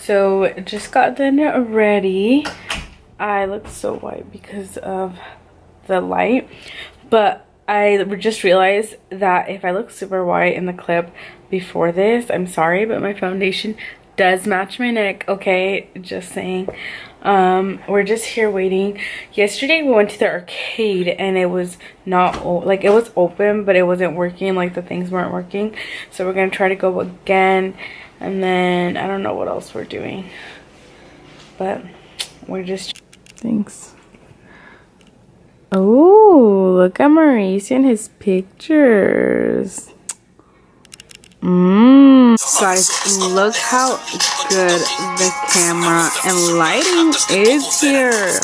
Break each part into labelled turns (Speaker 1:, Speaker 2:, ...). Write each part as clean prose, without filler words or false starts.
Speaker 1: So just got done ready. I look so white because of the light, but I just realized that if I look super white in the clip before this, I'm sorry, but my foundation does match my neck. Okay, just saying. We're just here waiting. Yesterday we went to the arcade and it was not like, it was open but it wasn't working, like the things weren't working. So we're gonna try to go again, and then I don't know what else we're doing, but we're just thanks. Oh, look at Mauricio and his pictures. Guys, look how good the camera and lighting is here.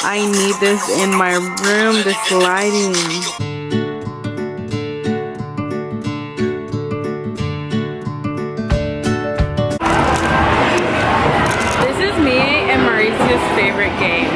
Speaker 1: I need this in my room, this lighting. This is me and Mauricio's favorite game.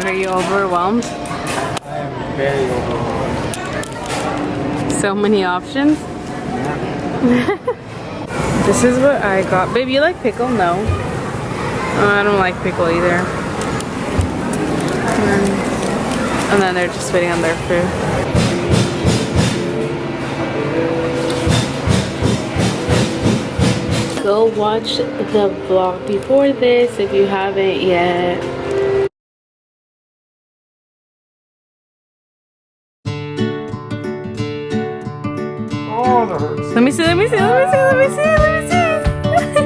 Speaker 1: Are you overwhelmed?
Speaker 2: I am very overwhelmed.
Speaker 1: So many options. Yeah. This is what I got. Babe, you like pickle? No. Oh, I don't like pickle either. And then they're just waiting on their food. Go watch the vlog before this if you haven't yet. Let me see, let me see, let me see, let me see, let me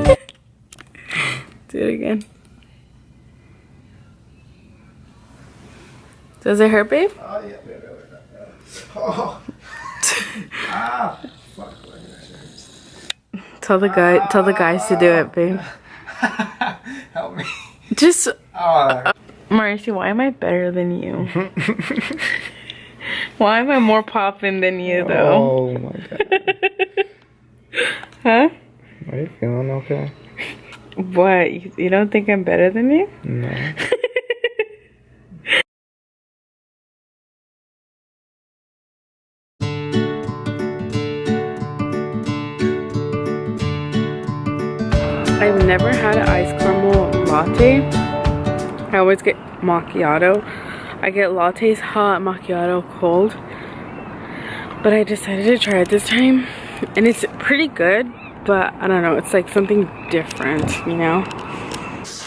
Speaker 1: see. Do it again. Does it hurt, babe?
Speaker 2: Oh, yeah, baby. Oh. Ah, fuck.
Speaker 1: Tell the guys to do it, babe.
Speaker 2: Help me.
Speaker 1: Just, Mauricio, why am I better than you? Why am I more poppin' than you, though?
Speaker 2: Oh my god.
Speaker 1: Huh?
Speaker 2: Are you feeling okay?
Speaker 1: What? You don't think I'm better than you?
Speaker 2: No.
Speaker 1: I've never had an iced caramel latte. I always get macchiato. I get lattes hot, macchiato cold. But I decided to try it this time. And it's pretty good, but I don't know. It's like something different, you know? Guys!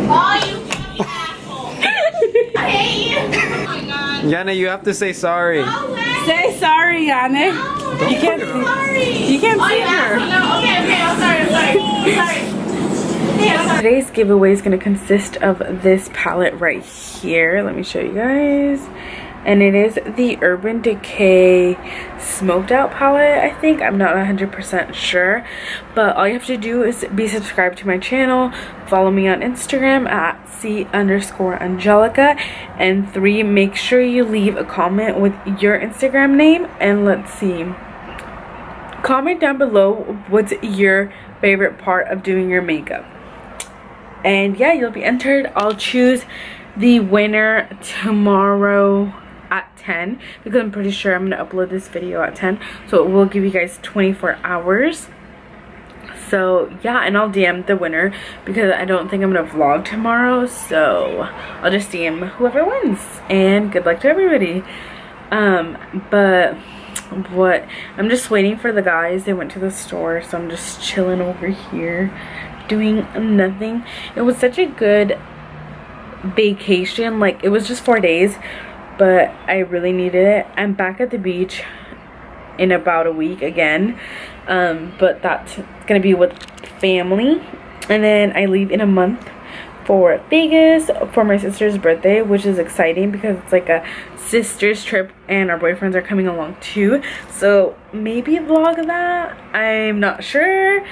Speaker 3: Oh, you asshole! I hate you! Oh my god.
Speaker 2: Yana, you have to say sorry.
Speaker 3: No way.
Speaker 1: Say sorry, Yannick.
Speaker 3: No,
Speaker 1: You can't
Speaker 3: sorry.
Speaker 1: You can't see her.
Speaker 3: No, okay, I'm sorry.
Speaker 1: Today's giveaway is going to consist of this palette right here. Let me show you guys. And it is the Urban Decay Smoked Out palette, I think. I'm not 100% sure. But all you have to do is be subscribed to my channel. Follow me on Instagram at C_Angelica. And 3, make sure you leave a comment with your Instagram name. And let's see. Comment down below what's your favorite part of doing your makeup. And yeah, you'll be entered. I'll choose the winner tomorrow at 10 because I'm pretty sure I'm gonna upload this video at 10, so it will give you guys 24 hours. So yeah, and I'll DM the winner because I don't think I'm gonna vlog tomorrow, so I'll just DM whoever wins. And good luck to everybody. But But I'm just waiting for the guys. They went to the store, so I'm just chilling over here doing nothing. It was such a good vacation. Like, it was just 4 days, but I really needed it. I'm back at the beach in about a week again, but that's gonna be with family, and then I leave in a month for Vegas for my sister's birthday, which is exciting because it's like a sister's trip and our boyfriends are coming along too, so maybe vlog that, I'm not sure.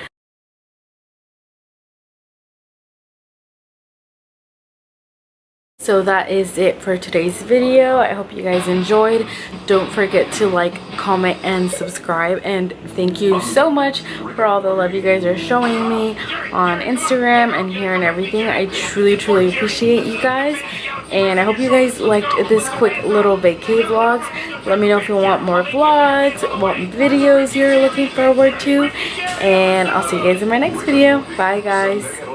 Speaker 1: So that is it for today's video. I hope you guys enjoyed. Don't forget to like, comment, and subscribe. And thank you so much for all the love you guys are showing me on Instagram and here and everything. I truly appreciate you guys. And I hope you guys liked this quick little vacay vlogs. Let me know if you want more vlogs, what videos you're looking forward to. And I'll see you guys in my next video. Bye guys.